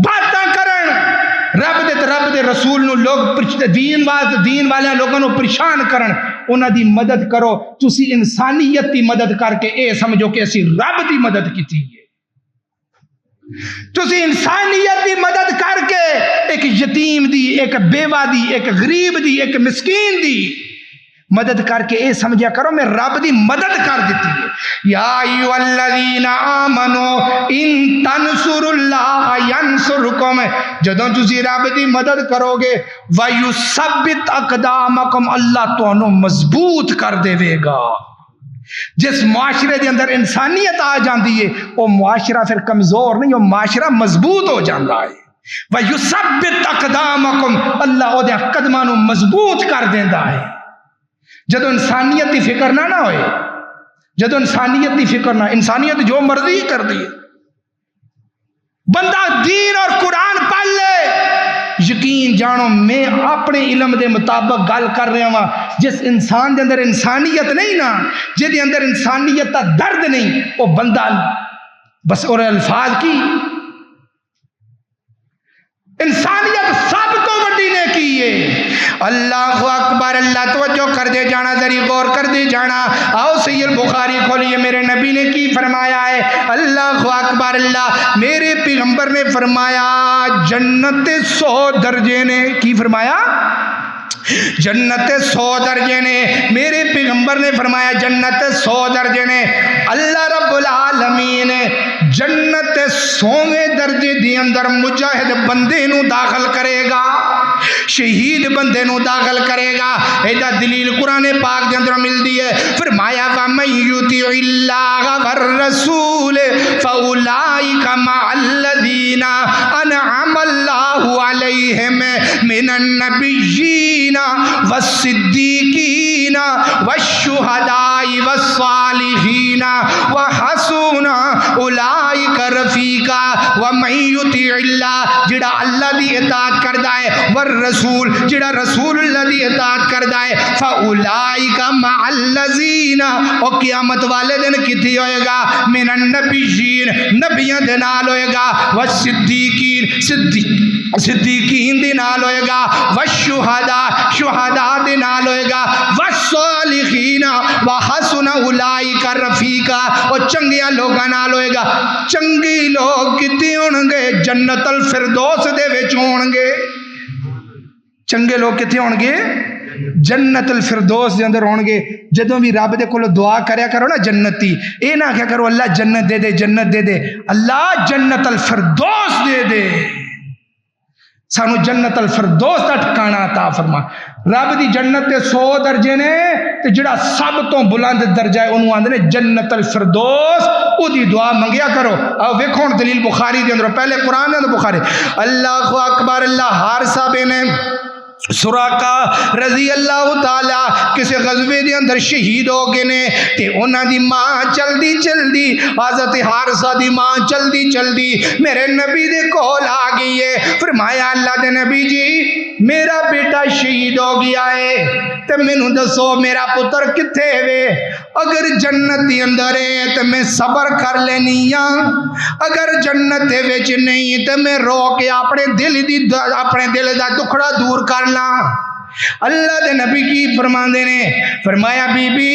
باتاں کرن, رب دے رسول نو لوگ دین والے لوگوں نو پریشان کرن, انہاں دی مدد کرو. تسی انسانیت دی مدد کر کے اے سمجھو کہ اسی رب دی مدد کیتی ہے. تسی انسانیت دی مدد کر کے ایک یتیم دی، ایک بیوہ دی، ایک غریب دی، ایک مسکین دی مدد کر کے اے سمجھا کرو میں رب دی مدد کر دیتی ہے. یا ایھا الذین آمنو ان تنصروا اللہ ینصرکم، جدوں تسی رب دی مدد کرو گے ویثبت اقدامکم، اللہ تانوں مضبوط کر دے گا. جس معاشرے دے اندر انسانیت آ جاندی ہے وہ معاشرہ پھر کمزور نہیں، وہ معاشرہ مضبوط ہو جاندہ ہے. ویثبت اقدامکم، اللہ او دے قدماں نوں مضبوط کر دیندا ہے. جدو انسانیت دی فکر نہ ہوئے، جدو انسانیت دی فکر نہ، انسانیت جو مرضی کر دی، بندہ دین اور قرآن پڑھ لے، یقین جانو میں اپنے علم دے مطابق گل کر رہا ہوں. جس انسان دے اندر انسانیت نہیں نا، جس دے اندر انسانیت کا درد نہیں، وہ بندہ بس اور الفاظ کی انسانیت سب تو وڈی نے کی ہے. اللہ اکبر، اللہ توجہ کر دے جانا، ذری غور کر دے جانا. آؤ صحیح البخاری کھولیے، میرے نبی نے کی فرمایا ہے. اللہ اکبر، اللہ میرے پیغمبر نے فرمایا جنت 100 درجے نے، کی فرمایا جنت 100 درجے نے. میرے پیغمبر نے فرمایا جنت 100 درجے نے. اللہ رب العالمین جنت 100ویں درجے دی اندر مجاہد بندے نو داخل کرے گا، شہید بندے نو داخل کرے گا. ایدہ دلیل قرآن پاک دے اندر ملتی ہے. فرمایا وَمَن يُطِعِ اللَّهَ وَالرَّسُولَ فَأُولَٰئِكَ مَعَ الَّذِينَ أَنْعَمَ اللَّهُ عَلَيْهِمْ مِنَ النَّبِيِّينَ وَالصِّدِّيقِينَ وَالشُّهَدَاءِ وَالصَّالِحِينَ وَحَسُنَ أُولَٰئِكَ رَفِیقًا. وَمَن يُطِعِ اللَّهَ، جڑا اللہ دی اطاعت کردا ہے، والرسول جڑا رسول اللہ دی اطاعت کردا ہے، فَأُولَٰئِكَ مَعَ الَّذِينَ، اور قیامت والے دن کتھی ہوئے گا، من النبیین نبیوں دے نال ہوئے گا، والصدیقین صدیقین دے نال ہوئے گا، والشہداء شہداء دے نال ہوئے گا، والصالحین وحسن اولئک رفیقا، اور چنگیاں لوگاں نال ہوئے گا. چنگی لوگ کتنے ہون گے؟ جنت الفردوس دے وچ ہون گے. چنگے لوگ کتنے ہون گے؟ جنت الفردوس دے اندر ہون گے. جدوں بھی رب دے کولو دعا کریا کرو نا جنتی، اے نہ کیا کرو اللہ جنت دے دے، جنت دے دے. اللہ جنت الفردوس دے دے، سانو جنت الفردوس دا ٹھکانہ عطا فرما. رب دی جنت دے 100 درجے نے، تے جڑا سب تو بلند درجہ ہے انہوں آندے نے جنت الفردوس. او دی دعا منگیا کرو. آؤ ویکھو دلیل بخاری دے اندر، پہلے قرآن دے اندر بخاری. اللہ اکبر، اللہ حارثہ بن سراقہ رضی اللہ تعالی کسی غزوے دے اندر شہید ہو گئے نے، تے انہاں دی ماں چلدی چلدی، حضرت حارثہ دی ماں چلدی چلدی میرے نبی دے کول آ گئی ہے. فرمایا اللہ دے نبی جی میرا بیٹا شہید ہو گیا ہے، تے مینوں دسو میرا پتر کتھے وے؟ اگر جنت دی اندر ہے تے میں صبر کر لینی ہاں، اگر جنت دے وچ نہیں تے میں رو کے اپنے دل دا دکھڑا دور کر لاں. اللہ دے نبی کی فرماندے نے، فرمایا بی بی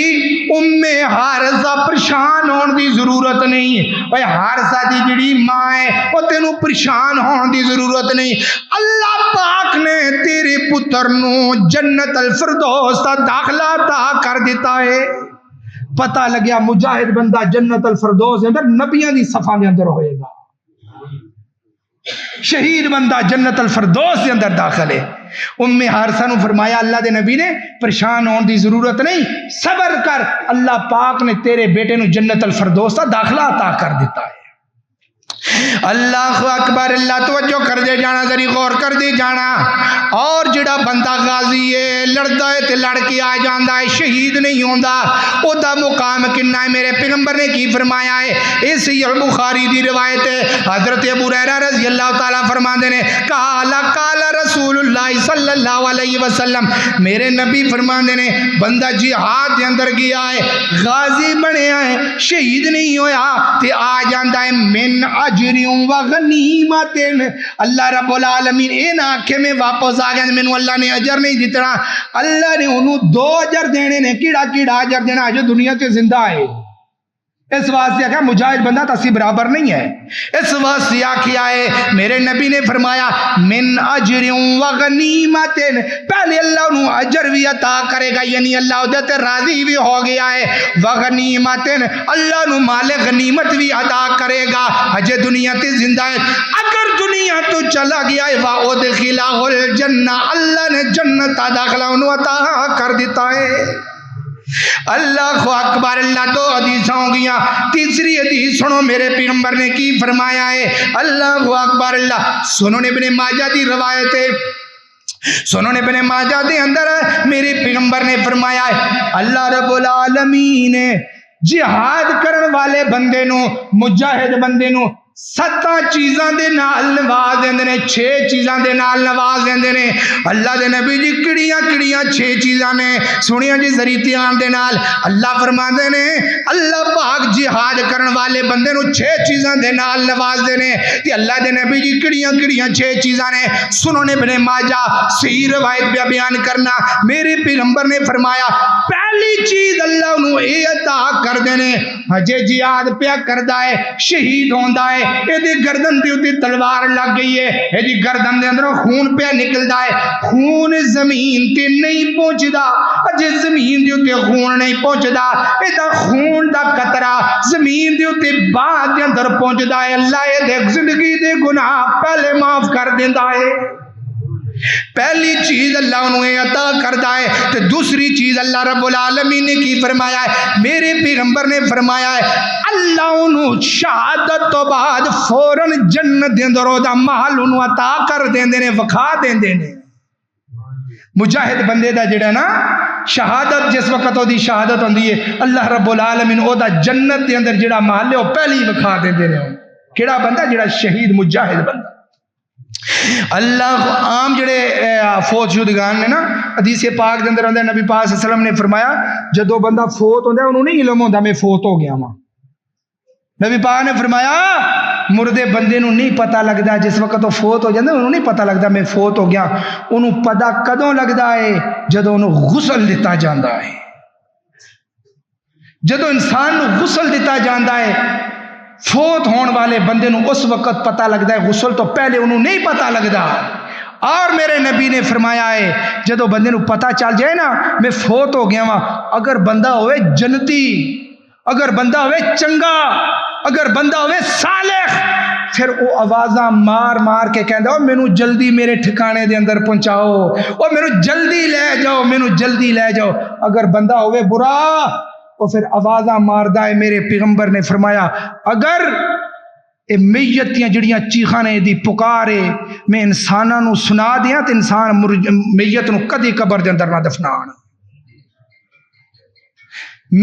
ام حارثہ پریشان ہون دی ضرورت نہیں. اوے حارثہ دی جڑی ماں ہے او تینوں پریشان ہون دی ضرورت نہیں. اللہ پاک نے تیرے پتر نو جنت الفردوس دا داخلہ عطا کر دیتا ہے. پتہ لگیا مجاہد بندہ جنت الفردوس دے اندر نبیوں دی صفاں دے اندر ہوئے گا. شہید بندہ جنت الفردوس دے اندر داخل ہے. ام حارثہ نو فرمایا اللہ دے نبی نے پریشان ہون دی ضرورت نہیں، صبر کر، اللہ پاک نے تیرے بیٹے نو جنت الفردوس دا داخلہ عطا کر دیتا ہے. اللہ اکبر، اللہ توجہ کر دے جانا، ذری غور کر دے جانا. اور جڑا بندہ غازی ہے، لڑدا ہے تے لڑ کے آ جاندا ہے، شہید نہیں ہوندا، او دا مقام کنا ہے؟ میرے پیغمبر نے کی فرمایا ہے، اے صحیح البخاری دی روایت ہے. حضرت ابو ہریرہ رضی اللہ تعالیٰ فرماندے نے، قال رسول اللہ صلی اللہ علیہ وسلم، میرے نبی فرماندے نے بندہ جہاد دے اندر گیا ہے، غازی بنیا ہے، شہید نہیں ہویا تے آ جاندا ہے من اجر و غنیمت. اللہ رب العالمین اے نہ آکھے میں واپس آ گیا مینوں اللہ نے اجر نہیں دتنا. اللہ نے انہوں 2 اجر دینے نے. کیڑا کیڑا اجر دینا جو دنیا سے زندہ ہے. اس واسطے آخیا مجاہد بندہ تسی برابر نہیں ہے. اس واسطے آخیا ہے میرے نبی نے فرمایا من اجر و غنیمت. پہلے اللہ انہوں اجر بھی عطا کرے گا یعنی اللہ ادھر تے راضی بھی ہو گیا ہے. و غنیمت اللہ انہوں مال غنیمت بھی عطا کرے گا ہجے دنیا تے زندہ ہے. اگر دنیا تو چلا گیا ہے وَأُدْخِلَهُ الْجَنَّةَ اللہ نے جنت داخلہ انہوں عطا کر دیتا ہے. اللہ اکبر. اللہ 2 حدیثاں ہو گیا. تیسری حدیث سنو میرے پیغمبر نے کی فرمایا ہے. اللہ اکبر. اللہ سنن ابن ماجہ دی روایت ہے. سنن ابن ماجہ دے اندر میرے پیغمبر نے فرمایا ہے اللہ رب العالمین جہاد کرن والے بندے نو مجاہد بندے نو 7 چیزاں دے نال نواز دیندے نے. 6 چیزاں دے نال نواز دیندے نے. اللہ دے نبی جی کڑیاں کڑیاں 6 چیزاں نے سنیا جی ذریعیان دے نال. اللہ فرماندے نے اللہ پاک جہاد کرن والے بندے نو 6 چیزاں دے نال نواز دے نے. تے اللہ دے نبی جی کڑیاں کڑیاں 6 چیزاں نے. سنن ابن ماجہ صحیح روایت پہ بیان کرنا میرے پیغمبر نے فرمایا پہلی چیز اللہ انہوں اے عطا کر دینے ہجے جہاد پیا کردا ہے شہید ہوندا ہے یہ گردن دے اوتے تلوار لگ گئی ہے یہ گردن دے اندروں خون پہ نکلدا ہے. خون زمین تے نہیں پہنچدا. اجے زمین دے اوتے خون نہیں پہنچدا اے خون دا قطرہ زمین دے اوتے بعد دے اندر پہنچدا ہے. اللہ اے دے زندگی دے گناہ پہلے معاف کر دیندا ہے. پہلی چیز اللہ انہیں عطا کردا ہے. تو دوسری چیز اللہ رب العالمین نے کی فرمایا ہے میرے پیغمبر نے فرمایا ہے اللہ انہوں شہادت تو بعد فوراً جنت دے اندر دا محل انہوں عطا کر دیندے نے وکھا دیندے نے. مجاہد بندے دا جڑا نا شہادت جس وقت وہ دی شہادت ہوندی ہے اللہ رب العالمین او دا جنت دے اندر جڑا محل ہے وہ پہلی وکھا دیندے نے. کیڑا بندہ جڑا شہید مجاہد بندہ. اللہ عام جڑے فوت شدگان نے نا حدیث پاک دے اندر نبی پاک صلی اللہ علیہ وسلم نے فرمایا جدو بندہ فوت ہوندا ہے انہوں نہیں علم ہوندا میں فوت ہو گیا ہاں. نبی پاک نے فرمایا مردے بندے نو نہیں پتہ لگدا جس وقت وہ فوت ہو جاندے انہوں نہیں پتہ لگدا میں فوت ہو گیا. انہوں پتہ کدوں لگدا ہے جدو انہوں غسل دتا جاندا ہے. جدو انسان نو غسل دتا جاندا ہے فوت ہون والے بندے نو اس وقت پتہ لگدا ہے. غسل تو پہلے انہوں نہیں پتہ لگدا. اور میرے نبی نے فرمایا ہے جدو بندے نو پتہ چل جائے نا میں فوت ہو گیا ہاں اگر بندہ ہوئے جنتی اگر بندہ ہوئے چنگا اگر بندہ ہوئے صالح پھر وہ آوازاں مار مار کے کہندا او مینوں جلدی میرے ٹھکانے دے اندر پہنچاؤ او مینوں جلدی لے جاؤ مینوں جلدی لے جاؤ. اگر بندہ ہوئے برا تو پھر آوازاں ماردا ہے. میرے پیغمبر نے فرمایا اگر اے میتیاں جڑیاں چیخاں نے دی پکارے میں انساناں نو سنا دیاں تے انسان میت نو کدی قبر دے اندر نہ دفنان.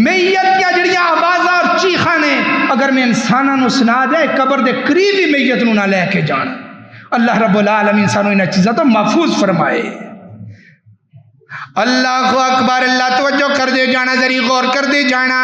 میتیاں جڑیاں آوازاں اور چیخاں نے اگر میں انساناں نو سنا دے قبر دے قریب ہی میت نو نہ لے کے جان. اللہ رب العالمین سانو انہاں چیزاں تو محفوظ فرمائے. اللہ اکبر. اللہ توجہ کر دے جانا ذری غور کر دے جانا.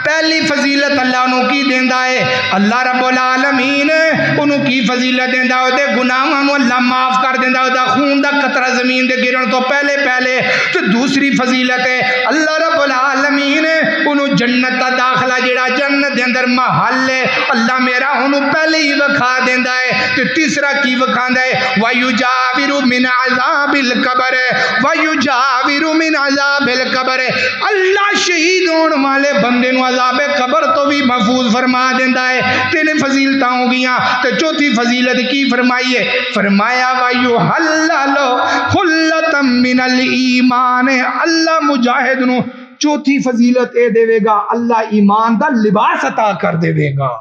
پہلی فضیلت اللہ انہوں کی دیندا ہے اللہ رب العالمین انہوں کی فضیلت دیندا ہے دے گناہاں نو اللہ معاف کر دیندا ہے. دا خون دا قطرہ زمین دے گرن تو پہلے پہلے. تو دوسری فضیلت ہے اللہ رب العالمین انہوں جنت دا داخلہ جڑا جنت دے اندر محل ہے اللہ میرا انہوں پہلے ہی وکھا دیندا ہے. تو تیسرا کی وکھاندا ہے وَيُجَاوِرُ مِنْ عَذَابِ الْقَبْرِ وَيُجَاوِرُ مِنْ عَذَابِ الْقَبْرِ اللہ شہید ہون والے بندے نو عذاب قبر تو بھی محفوظ فرما دیندا ہے. 3 فضیلتاں ہو گیاں. تے چوتھی فضیلت کی فرمائی ہے فرمایا وَيُحَلَّلُ حُلَّةً مِنَ الْإِيمَانِ اللہ مجاہد نو چوتھی فضیلت اے دے گا اللہ ایمان دا لباس عطا کر دے گا.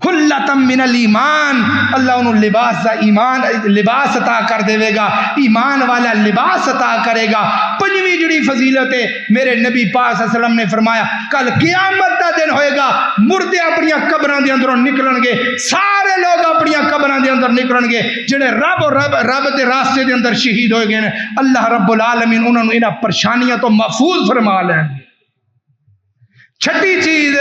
حلتم من الایمان اللہ انہوں لباس دا ایمان لباس عطا کر دے گا. ایمان والا لباس عطا کرے گا. 5ویں جڑی فضیلت ہے میرے نبی پاک صلی اللہ علیہ وسلم نے فرمایا کل قیامت دا دن ہوئے گا مردے اپنی قبراں دے اندروں نکلن گے. سارے لوگ اپنی قبراں دے اندر نکلن گے جڑے رب دے راستے دے اندر شہید ہوئے گئے. اللہ رب العالمین انہوں نے انہاں پریشانیاں تو محفوظ فرما لیں. 6ٹھی چیز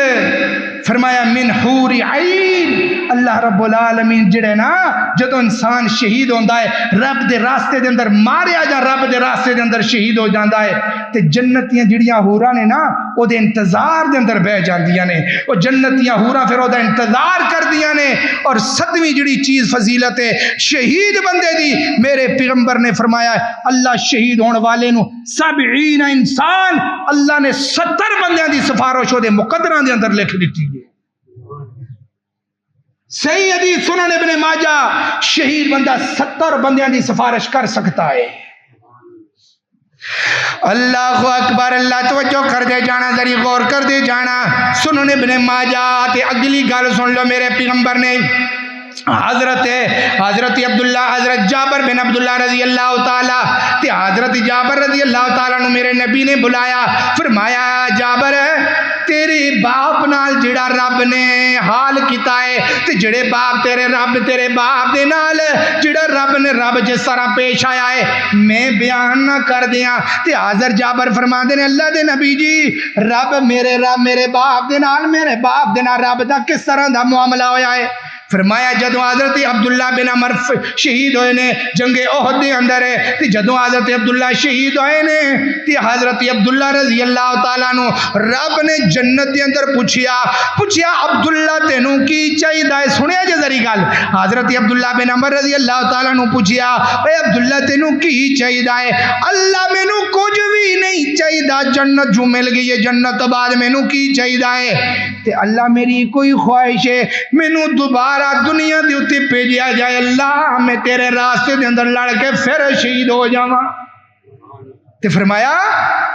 فرمایا من حور عین اللہ رب العالمین جڑے نا جدو انسان شہید ہوندا ہے رب دے راستے دے اندر ماریا جا رب دے راستے دے اندر شہید ہو جاندا ہے تے جنتیاں جڑیاں حوراں نے نا او دے انتظار دے اندر بہ جاندیاں نے او جنتیاں حوراں پھر او دا انتظار کردیاں نے اور سدویں جڑی چیز فضیلت ہے شہید بندے دی میرے پیغمبر نے فرمایا ہے اللہ شہید ہون والے نو 70 انسان اللہ نے 70 بندیاں دی سفارش او دے مقدراں دے اندر لکھ دتی ہے صحیح حدیث سنن ابن ماجہ شہید بندہ 70 بندیاں دی سفارش کر سکتا ہے اللہ اکبر اللہ توجہ کر دے جانا ذری غور کر دے جانا سنن ابن ماجہ تے اگلی گل سن لو میرے پیغمبر نے حضرت عبداللہ حضرت جابر بن عبداللہ رضی اللہ تعالی تے حضرت جابر رضی اللہ تعالیٰ نے میرے نبی نے بلایا فرمایا جابر تیرے باپ نال جڑا رب نے حال کیتا ہے تے جڑے باپ تیرے باپ دے نال جڑا رب جس طرح پیش آیا ہے میں بیان نہ کر دیاں تے حضرت جابر فرماندے نے اللہ دے نبی جی رب میرے باپ دے نال رب دا کس طرح دا معاملہ ہویا ہے فرمایا جدو حضرت عبداللہ بن عمر شہید ہوئے نے جنگ احد دے اندر ہے تے جدو حضرت عبداللہ شہید ہوئے نے تے حضرت عبداللہ رضی اللہ تعالیٰ نو رب نے جنت دے اندر پوچھیا عبداللہ تینوں کی چاہیے ہے سنیا جے ذری گل حضرت عبداللہ بن عمر رضی اللہ تعالیٰ نو پوچھیا اے عبداللہ تینوں کی چاہیے ہے اللہ مینوں کچھ بھی نہیں چاہیے جنت جو مل گئی ہے جنت بعد مینوں کی چاہیے ہے تے اللہ میری کوئی خواہش ہے مینوں دوبارہ دنیا دی اتے بھیجیا جائے اللہ میں تیرے راستے دے اندر لڑ کے پھر شہید ہو جاواں تے فرمایا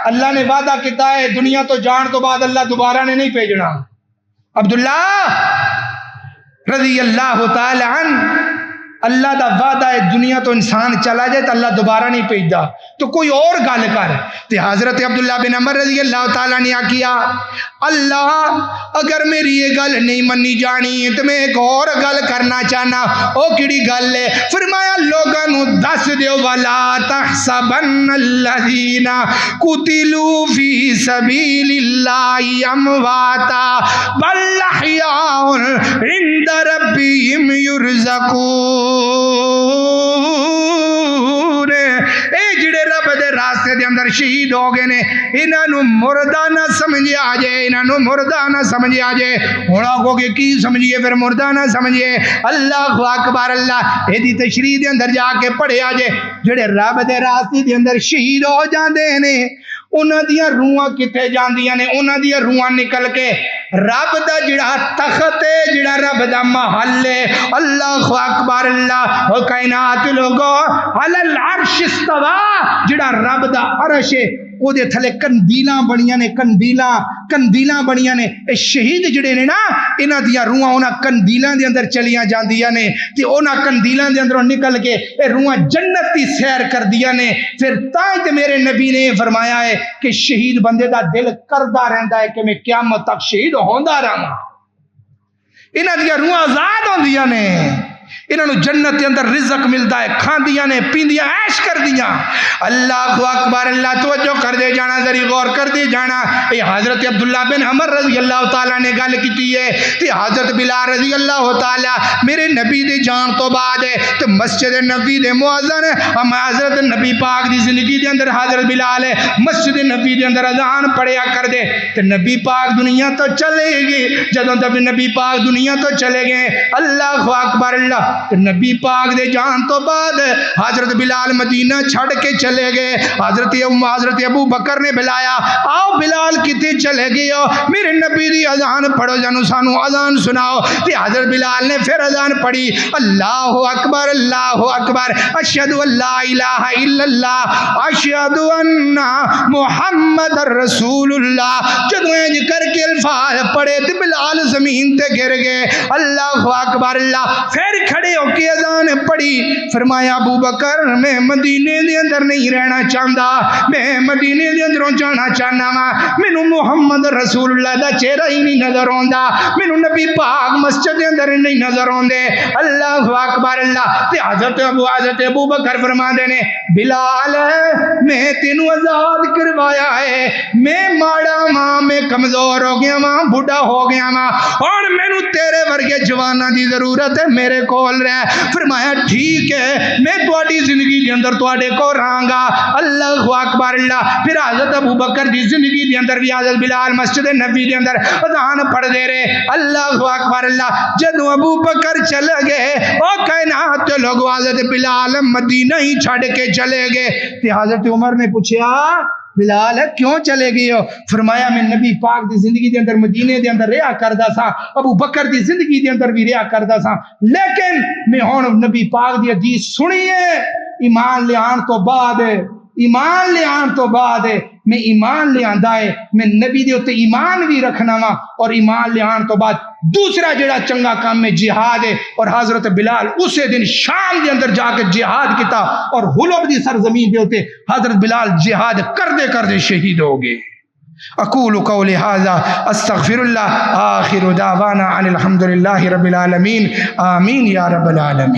اللہ نے وعدہ کیتا ہے دنیا تو جان تو بعد اللہ دوبارہ نے نہیں بھیجنا عبداللہ رضی اللہ تعالی عنہ اللہ دا وعدہ ہے دنیا تو انسان چلا جائے تو اللہ دوبارہ نہیں بھیجدا تو کوئی اور گل کر تے حضرت عبداللہ بن عمر رضی اللہ تعالیٰ نے کیا اللہ اگر میری یہ گل نہیں منی جانی تو میں ایک اور گل کرنا چاہنا او کیڑی گل ہے فرمایا لوگاں نو دس دیو ولا تحسبن الذین قتلوا فی سبیل اللہ امواتا بل احیاء عند ربہم یرزقون اے جڑے رب دے راستے دے اندر شہید ہو گئے نے انہاں نو مردہ نہ سمجھے آ جائے ہونا کو کہ کی سمجھیے پھر مردہ نہ سمجھیے اللہ اکبر اللہ ایدی تشریح دے اندر جا کے پڑھے آ جائے جڑے رب دے راستے دے اندر شہید ہو جاندے نے انہاں دیاں روحاں کتے جاندیاں نے انہاں دیاں روحاں نکل کے رب دا جڑا تخت ہے جڑا رب دا محل ہے اللہ اکبر اللہ او کائنات لوگو علی العرش استوا جڑا رب دا عرش ہے او دے تھلے کندیلاں بنیاں نے اے شہید جڑے نے نا انہاں دیاں روحاں انہاں کندیلاں دے اندر چلیاں جاندیاں نے تے انہاں کندیلاں دے اندروں نکل کے اے روحاں جنت دی سیر کردیاں نے پھر تاں تے میرے نبی نے فرمایا ہے کہ شہید بندے دا دل کردا رہندا ہے کہ میں قیامت تک شہید ہوندا رہاں انہاں دیاں روحاں آزاد ہوندیاں نے انہوں نے جنت کے اندر رزق ملتا ہے کھاندیاں نے پیندیاں عیش کر دیاں اللہ اکبر اللہ توجہ کر دے جانا ذری غور کر دے جانا اے حضرت عبداللہ بن عمر رضی اللہ تعالیٰ نے گل کی ہے تے حضرت بلال رضی اللہ تعالیٰ میرے نبی دے جان تو بعد ہے تے مسجد نبی دے مؤذن ہم حضرت نبی پاک دی زندگی دے اندر حضرت بلال ہے مسجد نبی دے اندر اذان پڑھیا کر دے تے نبی پاک دنیا تو چلے گئے جدوں تک نبی پاک دنیا تو چلے گئے اللہ اکبر اللہ نبی پاک دے جان تو بعد حضرت بلال مدینہ چھڑ کے چلے گئے حضرت ابو بکر نے بلایا آؤ بلال کتے چلے گئے ہو میرے نبی دی اذان پڑھو جانو سانو اذان سناؤ تے حضرت بلال نے پھر اذان پڑھی اللہ اکبر اشہد ان لا الہ الا اللہ اشہد ان محمد رسول اللہ جدو انج کر کے الفاظ پڑھے تے بلال زمین تے گر گئے اللہ اکبر اللہ پھر کھڑے ہو کے اذان پڑھی، فرمایا ابو بکر میں مدینے دے اندر نہیں رہنا چاہتا، میں مدینے دے اندروں جانا چاہنا وا، مینوں محمد رسول اللہ دا چہرہ ہی نہیں نظر آندا، مینوں نبی پاک مسجد دے اندر نہیں نظر آندے۔ اللہ اکبر اللہ۔ تے حضرت ابو بکر فرماندے نے بلال میں تینوں آزاد کروایا ہے، میں ماڑا ماں، میں کمزور ہو گیا ماں، بڑھا ہو گیا ماں، اور مینوں تیرے ورگے جواناں دی ضرورت ہے، میرے کول رہ۔ فرمایا ٹھیک ہے میں تواڈی زندگی دے اندر تواڈے کو رہاں گا۔ اللہ اکبر اللہ۔ پھر حضرت ابو بکر دی زندگی دے اندر بھی حضرت بلال مسجد نبی دے اندر اذان پڑھ دے رہے۔ اللہ اکبر اللہ۔ جدوں ابو بکر چلے گئے او کائنات کے لوگ حضرت بلال مدینہ ہی چھڑ کے چلے گئے۔ تے حضرت عمر نے پوچھا بلال کیوں چلے گئے ہو؟ فرمایا میں نبی پاک دی زندگی دے اندر مدینے دے اندر رہا کردا سا، ابو بکر دی زندگی دے اندر بھی رہا کردا سا، لیکن میں ہن نبی پاک دی حدیث سنی ہے، ایمان لے آن تو بعد میں ایمان لے آندا ہے، میں نبی دے اوتے ایمان بھی رکھنا وا، اور ایمان لے آن تو بعد دوسرا جڑا چنگا کام میں جہاد ہے۔ اور حضرت بلال اسی دن شام دے اندر جا کے جہاد کیتا، اور حلب دی سرزمین دے اوتے حضرت بلال جہاد کردے کردے شہید ہو گئے۔ اقول قولی ھذا استغفر اللہ، آخر دعوانا ان الحمد للہ رب العالمین، آمین یا رب العالمین۔